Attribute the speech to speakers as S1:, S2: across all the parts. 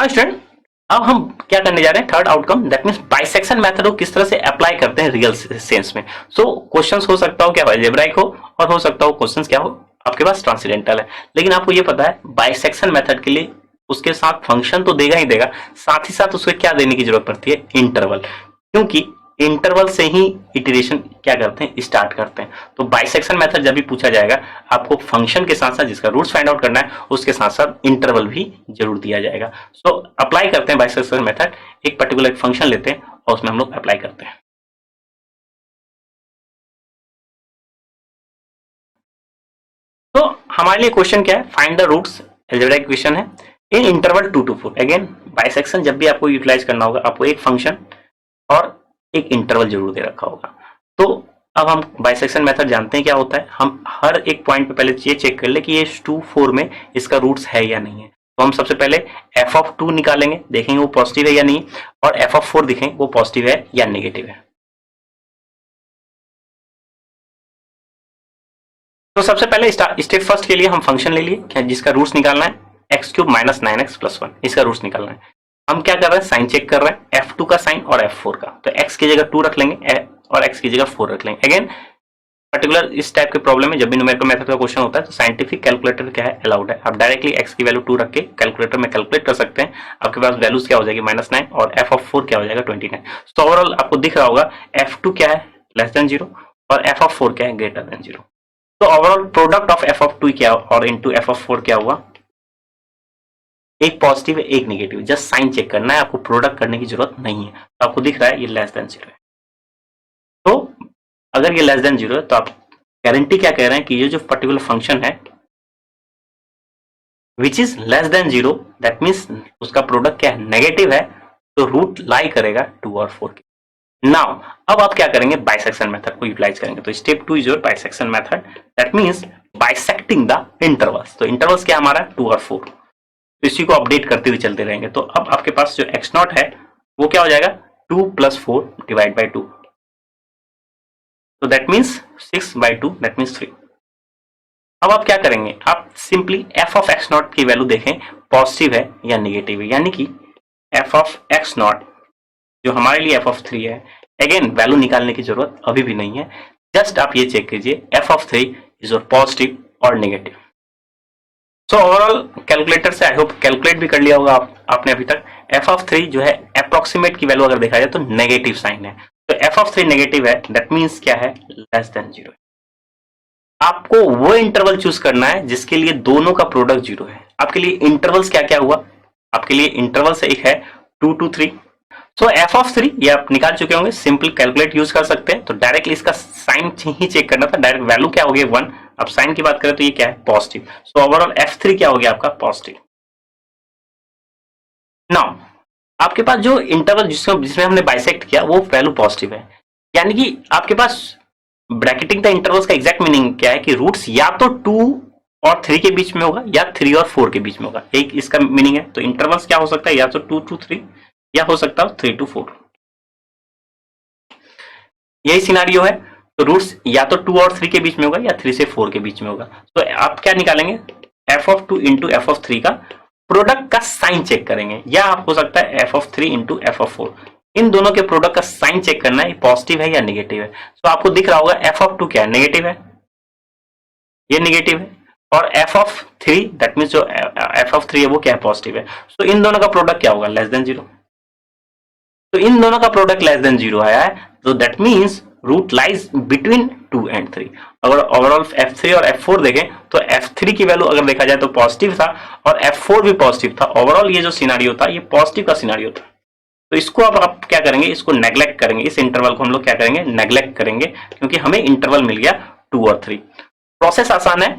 S1: Now student, अब हम क्या करने जा रहे हैं, third outcome, that means bisection method को किस तरह से अप्लाई करते हैं रियल सेंस में। सो क्वेश्चंस हो सकता हो क्या अलजेब्राइक हो, और हो सकता हो क्वेश्चंस क्या हो आपके पास ट्रांसेंडेंटल है। लेकिन आपको ये पता है बाइसेक्शन मेथड के लिए उसके साथ फंक्शन तो देगा ही देगा, साथ ही साथ उसको क्या देने की जरूरत पड़ती है, इंटरवल, क्योंकि इंटरवल से ही इटरेशन क्या करते हैं, स्टार्ट करते हैं। तो बाइसेक्शन मेथड जब भी पूछा जाएगा, आपको फंक्शन के साथ साथ जिसका रूट्स फाइंड आउट करना है, उसके साथ साथ इंटरवल भी जरूर दिया जाएगा। सो अप्लाई करते हैं बाइसेक्शन मेथड, एक पर्टिकुलर फंक्शन लेते हैं और उसमें हम लोग अप्लाई करते हैं। तो हमारे लिए क्वेश्चन क्या है, find the roots, algebraic equation है in interval 2 to 4। Again bisection जब भी आपको यूटिलाइज करना होगा, आपको एक फंक्शन और एक इंटरवल जरूर दे रखा होगा। तो अब हम बाइसेक्शन मेथड जानते हैं क्या होता है, हम हर एक पॉइंट पे पहले ये चेक कर ले कि ये 2 4 में इसका रूट्स है या नहीं है। तो हम सबसे पहले f(2) निकालेंगे, देखेंगे वो पॉजिटिव है या नहीं, और f(4) दिखेंगे वो पॉजिटिव है या नेगेटिव है। तो सबसे पहले स्टेप फर्स्ट के लिए हम फंक्शन ले लिए जिसका रूट्स निकालना है, x³ - 9x + 1, इसका रूट्स निकालना है। हम क्या कर रहे हैं, साइन चेक कर रहे हैं, f2 का साइन और f4 का। तो x की जगह 2 रख लेंगे और x की जगह 4 रख लेंगे। अगेन पर्टिकुलर इस टाइप के प्रॉब्लम में जब भी न्यूमेरिकल मेथड का क्वेश्चन होता है तो साइंटिफिक कैलकुलेटर क्या है, अलाउड है। आप डायरेक्टली x की वैल्यू 2 रख के कैलकुलेटर में कैलकुलेट कर सकते हैं। आपके पास वैल्यूज क्या हो जाएगी, -9, और f(4) क्या हो जाएगा, 29। तो ओवरऑल आपको दिख रहा होगा f2 क्या है, <0 और f(4) क्या है, <0। तो ओवरऑल प्रोडक्ट ऑफ f(2) क्या और इनटू f(4) क्या हुआ, एक पॉजिटिव है एक नेगेटिव। जस्ट साइन चेक करना है, आपको प्रोडक्ट करने की जरूरत नहीं है। तो आपको दिख रहा है ये <0 है। तो अगर ये <0 है तो आप गारंटी क्या कह रहे हैं कि ये जो पर्टिकुलर फंक्शन है विच इज <0, दैट मीन्स उसका प्रोडक्ट क्या है, नेगेटिव है। तो रूट लाई करेगा 2 और 4 के। नाउ अब आप क्या करेंगे, बाइसेक्शन मेथड को यूटिलाइज करेंगे। तो step 2 is your bisection method, that means bisecting the intervals. तो इंटरवल्स क्या हमारा 2 और 4, तो इसी को अपडेट करते हुए चलते रहेंगे। तो अब आपके पास जो x0 है वो क्या हो जाएगा, 2 + 4 / 2। तो दैट मीन्स 6/2, दैट मीन्स 3। अब आप क्या करेंगे, आप सिंपली f(x0) की वैल्यू देखें पॉजिटिव है या नेगेटिव है, यानी कि f(x0) जो हमारे लिए f(3) है। अगेन वैल्यू निकालने की जरूरत अभी भी नहीं है, जस्ट आप ये चेक कीजिए f(3) इज और पॉजिटिव और नेगेटिव। सो ओवरऑल कैलकुलेटर से आई होप कैलकुलेट भी कर लिया होगा आपने अभी तक। f(3) जो है अप्रोक्सीमेट की वैल्यू अगर देखा जाए तो नेगेटिव साइन है। तो f(3) नेगेटिव है, दैट मीन्स क्या है, <0। आपको वो इंटरवल चूज करना है जिसके लिए दोनों का प्रोडक्ट 0 है। आपके लिए इंटरवल्स क्या क्या हुआ, आपके लिए इंटरवल्स एक है 2 to 3। सो f(3) ये आप निकाल चुके होंगे, सिंपल कैलकुलेट यूज कर सकते हैं। तो डायरेक्टली इसका साइन ही चेक करना था, डायरेक्ट वैल्यू क्या हो गई 1। अब साइन की बात करें तो ये क्या है, पॉजिटिव। सो ओवरऑल f(3) क्या हो गया आपका, पॉजिटिव। नाउ आपके पास जो इंटरवल जिसमें हमने बाइसेक्ट किया वो वैल्यू पॉजिटिव है, यानी कि आपके पास ब्रैकेटिंग द इंटरवल्स का एग्जैक्ट मीनिंग क्या है कि रूट्स या तो 2 और 3 के बीच में होगा या 3 और 4 के बीच में होगा, एक इसका मीनिंग है। तो इंटरवल्स क्या हो सकता है, या तो 2 to 3 या हो सकता है 3 to 4, यही सिनारियो है। तो रूट्स या तो 2 और 3 के बीच में होगा या 3 से 4 के बीच में होगा। तो आप क्या निकालेंगे, f(2) * f(3) का प्रोडक्ट का साइन चेक करेंगे, या आप हो सकता है f(3) * f(4), इन दोनों के प्रोडक्ट का साइन चेक करना है, पॉजिटिव है या नेगेटिव है। तो आपको दिख रहा होगा f(2) क्या है, नेगेटिव है, ये नेगेटिव है, और f(3) दैट मीन्स जो f(3) है वो क्या है, पॉजिटिव है। तो इन दोनों का प्रोडक्ट क्या होगा, <0। तो इन दोनों का प्रोडक्ट <0 आया है, तो that means root lies between 2 and 3। अगर ओवरऑल f(3) और f(4) देखें तो f(3) की वैल्यू अगर देखा जाए तो पॉजिटिव था और f(4) भी पॉजिटिव था। ओवरऑल ये जो सिनारियो था ये पॉजिटिव का सिनारियो था। तो इसको अब आप क्या करेंगे, इसको नेग्लेक्ट करेंगे, इस इंटरवल को हम लोग क्या करेंगे, नेग्लेक्ट करेंगे, क्योंकि हमें इंटरवल मिल गया 2 और 3। प्रोसेस आसान है,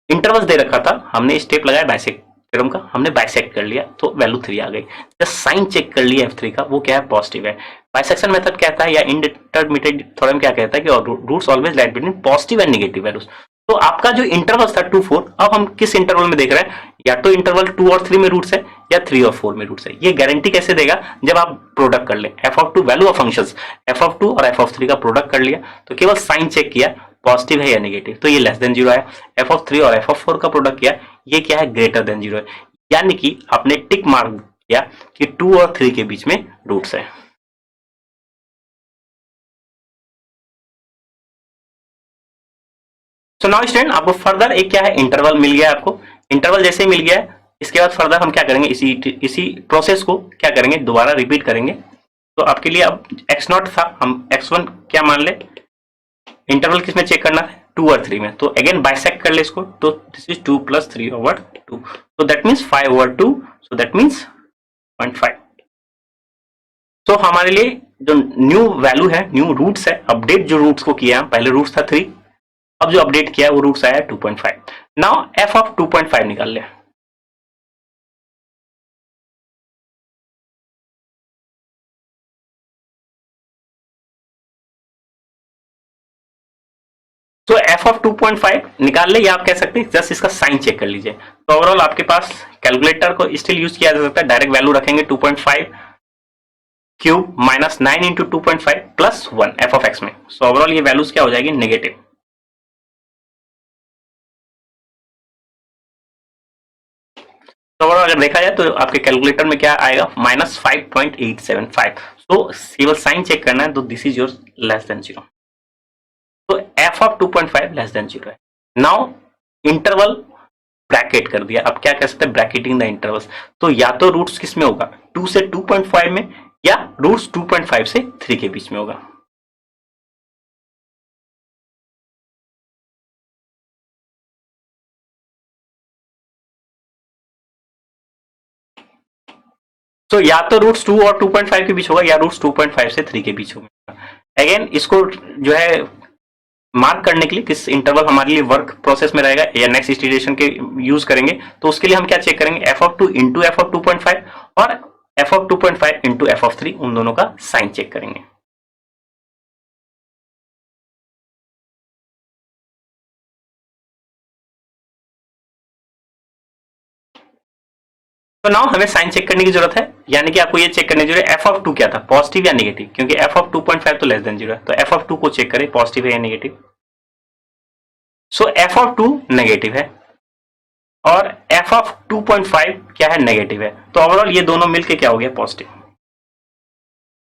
S1: इंटरवल दे रखा था, हमने स्टेप लगाया बाइसेक्ट थ्योरम का, हमने बाइसेक्ट कर लिया तो वैल्यू 3 आ गई। जस्ट साइन चेक कर लिया f(3) का, वो क्या है, पॉजिटिव है। बाइसेक्शन मेथड कहता है या इंडिटरमिनेट थ्योरम क्या कहता है कि roots always lies between positive and negative values. तो आपका जो इंटरवल था 2 4, अब हम किस इंटरवल में देख रहे हैं, या तो इंटरवल 2 और 3 में रूट्स है या 3 और 4 में रूट्स है। ये गारंटी कैसे देगा, जब आप प्रोडक्ट कर ले f(2) value of functions f(2) और f(3) का प्रोडक्ट कर लिया, तो केवल साइन चेक किया पॉजिटिव है या नेगेटिव, तो ये <0 आया। f(3) और f(4) का प्रोडक्ट किया, ये क्या है, <0 है। यानी कि आपने टिक मार्क किया कि 2 और 3 के बीच में रूट्स है। सो नाउ स्टूडेंट, आपको फर्दर एक क्या है, इंटरवल मिल गया है आपको। इंटरवल जैसे ही मिल गया है, इसके बाद फर्दर हम क्या करेंगे, इसी प्रोसेस को क्या करेंगे, दोबारा रिपीट करेंगे। तो आपके लिए अब x0 था, हम x1 क्या मान ले, इंटरवल किस में चेक करना है, 2 और 3 में। तो अगेन बाइसेक्ट कर ले इसको, तो this is 2 + 3/2, so that means 5/2, so that means 0.5। तो हमारे लिए जो न्यू वैल्यू है, न्यू रूट्स है, अपडेट जो रूट्स को किया, पहले रूट्स था 3, अब जो अपडेट किया वो रूट्स आया 2.5। नाउ f ऑफ 2.5 निकाल ले। तो f ऑफ 2.5 निकाल ले, या आप कह सकते हैं जस्ट इसका साइन चेक कर लीजिए। तो ओवरऑल आपके पास कैलकुलेटर को स्टिल यूज किया जा सकता है, डायरेक्ट वैल्यू रखेंगे 2.5 cube minus 9 into 2.5 plus 1 f of x में। सो ओवरऑल ये वैल्यूज क्या हो जाएगी, नेगेटिव। तो ओवरऑल अगर देखा जाए तो आपके कैलकुलेटर में क्या आएगा, -5.875। सो केवल साइन चेक करना है, तो this is your less than 0। तो f ऑफ 2.5 लेस देन 0 है। नाउ इंटरवल ब्रैकेट कर दिया, अब क्या कह सकते हैं, ब्रैकेटिंग द इंटरवल्स। तो या तो रूट्स किस में होगा, 2 से 2.5 में, या रूट्स 2.5 से 3 के बीच में होगा। तो या तो रूट्स 2 और 2.5 के बीच होगा, या रूट्स 2.5 से 3 के बीच होगा। अगेन इसको जो है मार्क करने के लिए किस इंटरवल हमारे लिए वर्क प्रोसेस में रहेगा, या नेक्स्ट इटरेशन के यूज करेंगे, तो उसके लिए हम क्या चेक करेंगे, f of 2 into F of 2.5 और f of 2.5 into F of 3, उन दोनों का साइन चेक करेंगे। तो नाउ हमें साइन चेक करने की जरूरत है, यानी कि आपको ये चेक करने की जरूरत है एफ ऑफ 2 क्या था, पॉजिटिव या नेगेटिव, क्योंकि एफ ऑफ 2.5 तो लेस देन 0 है। तो एफ ऑफ 2 को चेक करें, पॉजिटिव है या negative. So F of 2 negative है और एफ ऑफ 2.5 क्या है, नेगेटिव है। तो ओवरऑल ये दोनों मिलके क्या हो गया, पॉजिटिव।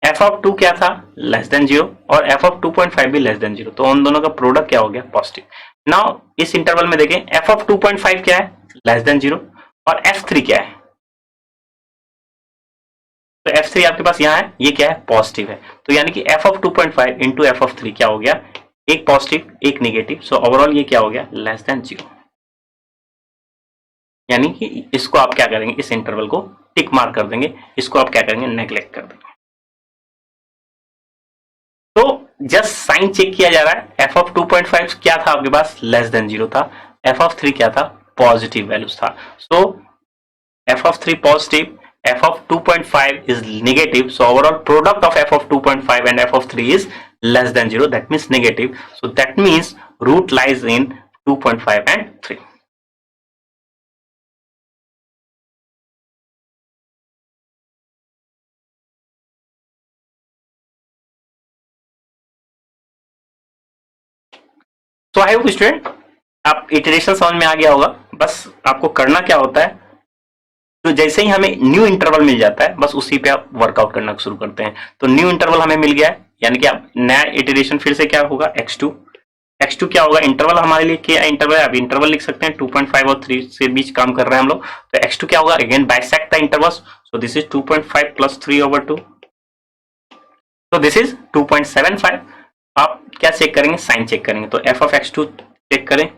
S1: एफ ऑफ 2 क्या था, लेस देन 0, और एफ ऑफ 2.5 भी लेस देन 0, तो उन दोनों का प्रोडक्ट क्या हो गया, पॉजिटिव। नाउ इस इंटरवल में देखें, एफ ऑफ 2.5 क्या है, लेस देन 0, और f3 क्या है, तो f3 आपके पास यहाँ है, ये क्या है, पॉजिटिव है। तो यानी कि f of 2.5 into F of 3 क्या हो गया, एक पॉजिटिव एक नेगेटिव। सो ओवरऑल ये क्या हो गया, लेस देन 0। यानी कि इसको आप क्या करेंगे, इस इंटरवल को टिक मार्क कर देंगे, इसको आप क्या करेंगे, नेग्लेक्ट कर देंगे। तो जस्ट साइन चेक किया जा रहा है, एफ ऑफ 2.5 क्या था आपके पास, लेस देन 0 था, एफ ऑफ 3 क्या था, पॉजिटिव वैल्यूज था। सो f of 3 positive, f of 2.5 is negative, so overall product of f of 2.5 and f of 3 is less than 0, that means negative. So that means root lies in 2.5 and 3. So I hope student आप iteration समझ में आ गया होगा। बस आपको करना क्या होता है, तो जैसे ही हमें न्यू इंटरवल मिल जाता है, बस उसी पे आप वर्कआउट करना शुरू करते हैं। तो न्यू इंटरवल हमें मिल गया है, यानी कि आप नया इटरेशन फिर से क्या होगा, x2 क्या होगा, इंटरवल हमारे लिए क्या इंटरवल है, आप इंटरवल लिख सकते हैं, 2.5 और 3 से बीच काम कर रहे हैं हम लोग। तो x2 क्या होगा, again bisect the intervals, so this is 2.5 plus 3/2, तो दिस इज 2.75। आप क्या चेक करेंगे, साइन चेक करेंगे। तो f ऑफ x2 चेक करें,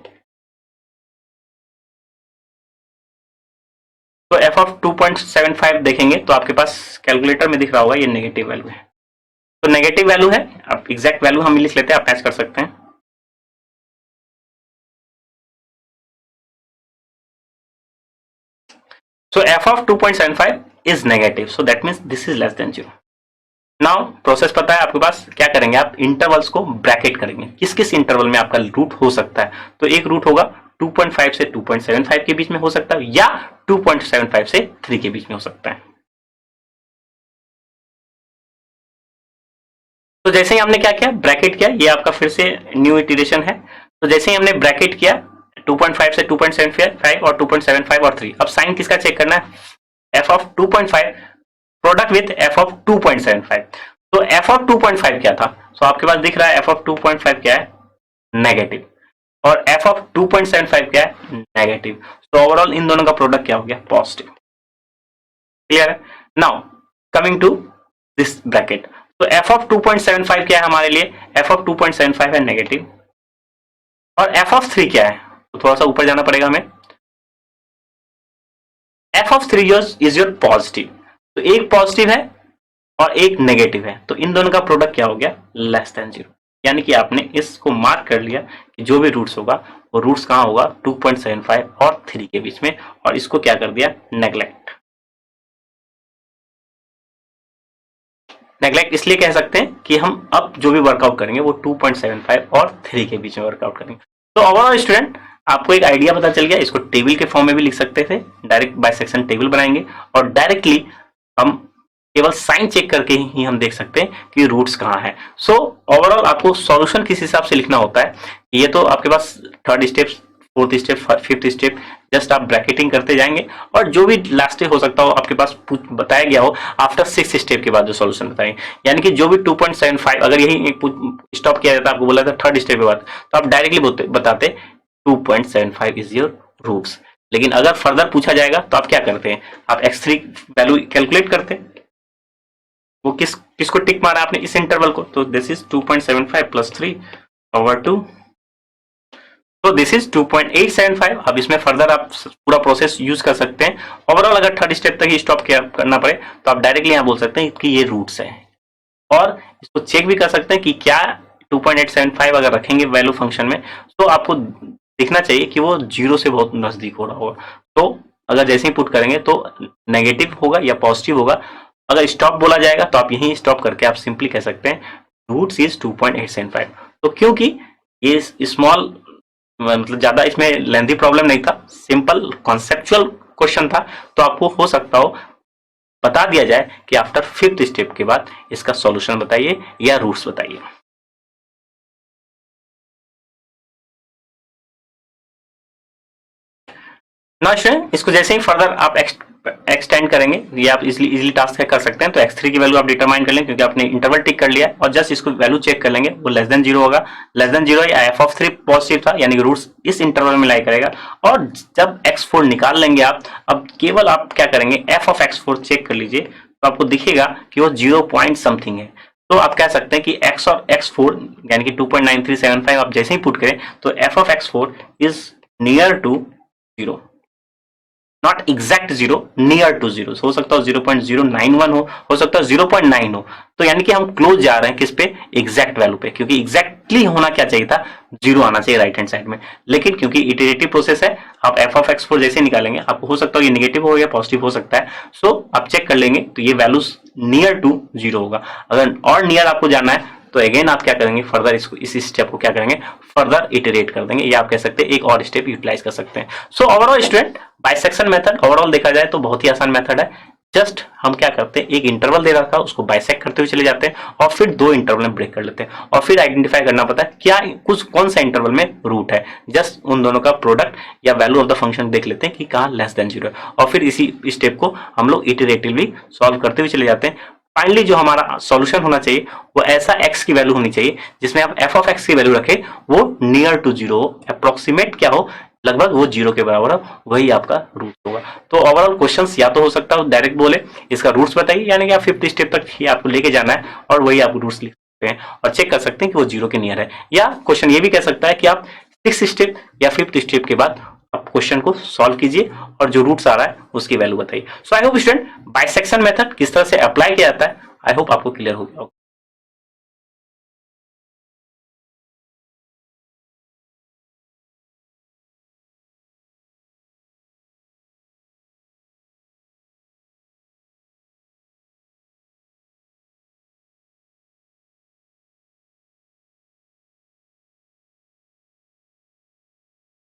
S1: तो f ऑफ 2.75 देखेंगे तो आपके पास कैलकुलेटर में दिख रहा होगा, ये नेगेटिव वैल्यू है। तो नेगेटिव वैल्यू है, अब एग्जैक्ट वैल्यू हम लिख लेते हैं, आप मैच कर सकते हैं। So f of 2.75 is negative, so that means this is less than 0. Now process पता है आपके पास, क्या करेंगे आप, इंटरवल्स को ब्रैकेट करेंगे, किस किस इंटरवल में आपका रूट हो सकता है। तो एक रूट होगा 2.5 से 2.75 के बीच में हो सकता है, या 2.75 से 3 के बीच में हो सकता है। तो जैसे ही हमने क्या किया, ब्रैकेट किया, ये आपका फिर से न्यू इटरेशन है। तो जैसे ही हमने ब्रैकेट किया, 2.5 से 2.75 और 2.75 और 3। अब साइन किसका चेक करना है? f of 2.5 product with f of 2.75। तो f ऑफ 2.5 क्या था? सो आपके पास दिख रहा है f ऑफ 2.5 क्या है? नेगेटिव। और f ऑफ 2.75 क्या है? नेगेटिव। तो ओवरऑल इन दोनों का प्रोडक्ट क्या हो गया? पॉजिटिव। क्लियर है? Now coming to this bracket, तो f ऑफ 2.75 क्या है हमारे लिए? f ऑफ 2.75 है नेगेटिव, और f ऑफ 3 क्या है? तो थोड़ा सा ऊपर जाना पड़ेगा हमें। f of 3 is your positive, तो एक पॉजिटिव है और एक नेगेटिव है, तो इन दोनों का प्रोडक्ट क्या हो गया? Less than 0। यानी कि आपने इसको मार्क कर लिया कि जो भी रूट्स होगा वो रूट्स कहां होगा? 2.75 और 3 के बीच में, और इसको क्या कर दिया? नेग्लेक्ट। नेग्लेक्ट इसलिए कह सकते हैं कि हम अब जो भी वर्कआउट करेंगे वो 2.75 और 3 के बीच में वर्कआउट करेंगे। तो ओवरऑल स्टूडेंट आपको एक आइडिया पता चल गया। इसको टेबल के फॉर्म में भी लिख सकते थे, डायरेक्ट बाइसेक्शन टेबल बनाएंगे और डायरेक्टली हम केवल साइन चेक करके ही हम देख सकते हैं कि रूट्स कहाँ है। सो ओवरऑल आपको सॉल्यूशन किस हिसाब से लिखना होता है, ये तो आपके पास third step, fourth step, fifth step, just आप ब्रैकेटिंग करते जाएंगे और जो भी लास्ट हो सकता हो आपके पास बताया गया हो आफ्टर 6 स्टेप के बाद जो सॉल्यूशन बताएंगे। यानी कि जो भी 2.75 अगर यही स्टॉप किया जाता, आपको बोला था थर्ड स्टेप के बाद, तो आप डायरेक्टली बताते 2.75 इज योर रूट्स। लेकिन अगर फर्दर पूछा जाएगा तो आप क्या करते हैं? आप x3 वैल्यू कैलकुलेट करते हैं। वो किसको टिक मारा आपने? इस इंटरवल को। तो दिस इज 2.75 प्लस 3 ओवर 2, तो दिस इज 2.875। अब इसमें फर्दर आप पूरा प्रोसेस यूज कर सकते हैं। ओवरऑल अगर थर्ड स्टेप तक ही स्टॉप करना पड़े तो आप डायरेक्टली यहां बोल सकते हैं कि ये रूट्स है, और इसको चेक भी कर सकते हैं कि क्या 2.875 अगर रखेंगे वैल्यू फंक्शन में तो आपको दिखना चाहिए कि वो 0 से बहुत नजदीक हो रहा होगा। तो अगर जैसे ही पुट करेंगे तो नेगेटिव होगा या पॉजिटिव होगा। अगर स्टॉप बोला जाएगा तो आप यहीं स्टॉप करके आप सिंपली कह सकते हैं रूट्स इज 2.875। तो क्योंकि ये स्मॉल मतलब ज्यादा इसमें लेंथी प्रॉब्लम नहीं था, सिंपल कॉन्सेप्चुअल क्वेश्चन था, तो आपको हो सकता हो बता दिया जाए कि आफ्टर 5th स्टेप के बाद इसका सॉल्यूशन बताइए या रूट्स बताइए। ना स्टूडेंट इसको जैसे ही फर्दर आप एक्सटेंड करेंगे, ये आप इजीली टास्क कर सकते हैं। तो x3 की वैल्यू आप डिटरमाइन कर लें क्योंकि आपने इंटरवल टिक कर लिया है, और जस्ट इसको वैल्यू चेक कर लेंगे, वो लेस देन 0 होगा। लेस देन 0 या f ऑफ 3 पॉजिटिव था, यानी कि रूट्स इस इंटरवल में लाई करेगा। और जब x4 निकाल लेंगे आप, अब केवल आप क्या करेंगे? f ऑफ x4 चेक कर लीजिए, तो आपको दिखेगा कि वो 0 पॉइंट समथिंग है। तो आप कह सकते हैं कि x और x4 यानी कि 2.9375 आप जैसे ही पुट करें तो f of x4 is near to 0, not exact 0, near to 0। हो सकता है 0.091 हो सकता है 0.9 हो। तो यानी कि हम क्लोज जा रहे हैं किस पे? एग्जैक्ट वैल्यू पे, क्योंकि एग्जैक्टली होना क्या चाहिए था? 0 आना चाहिए राइट हैंड साइड में। लेकिन क्योंकि इटरेटिव प्रोसेस है, आप f ऑफ x4 जैसे निकालेंगे आपको हो सकता है ये नेगेटिव हो या पॉजिटिव हो सकता है। सो आप चेक कर लेंगे तो ये वैल्यूज नियर टू 0 होगा। अगर और नियर आपको जानना है तो अगेन आप क्या करेंगे? फर्दर इसको इस स्टेप को क्या करेंगे? फर्दर इटरेट कर देंगे, या आप कह सकते हैं एक और स्टेप यूटिलाइज कर सकते हैं। So overall student bisection method overall देखा जाए तो बहुत ही आसान मेथड है। जस्ट हम क्या करते हैं, एक इंटरवल दे रखा है उसको बाइसेक्ट करते हुए चले जाते हैं और फिर 2 इंटरवल में ब्रेक कर लेते हैं, और फिर आइडेंटिफाई करना पड़ता है क्या कुछ कौन सा इंटरवल में रूट है। जस्ट उन दोनों का प्रोडक्ट या वैल्यू ऑफ द फंक्शन देख लेते हैं कि कहाँ लेस देन 0 है, और फिर इसी स्टेप को हम लोग इटरेटिवली सॉल्व करते हुए चले जाते हैं। फाइनली जो हमारा सॉल्यूशन होना चाहिए वो ऐसा x की वैल्यू होनी चाहिए जिसमें आप f ऑफ x की वैल्यू रखें वो नियर टू 0 हो, अप्रोक्सीमेट क्या हो, लगभग वो 0 के बराबर हो, वही आपका रूट होगा। तो ओवरऑल क्वेश्चंस या तो हो सकता है डायरेक्ट बोले इसका रूट्स बताइए, यानी कि आप 5th स्टेप तक ही आपको लेके जाना है और वही आप रूट्स लिख सकते हैं और चेक कर सकते हैं कि वो 0 के नियर है। या क्वेश्चन ये भी कह सकता है कि आप 6th स्टेप या 5th स्टेप के बाद आप क्वेश्चन को सॉल्व कीजिए और जो रूट्स आ रहा है उसकी वैल्यू बताइए। So I hope student bisection method किस तरह से अप्लाई किया जाता है, आई होप आपको क्लियर हो गया होगा।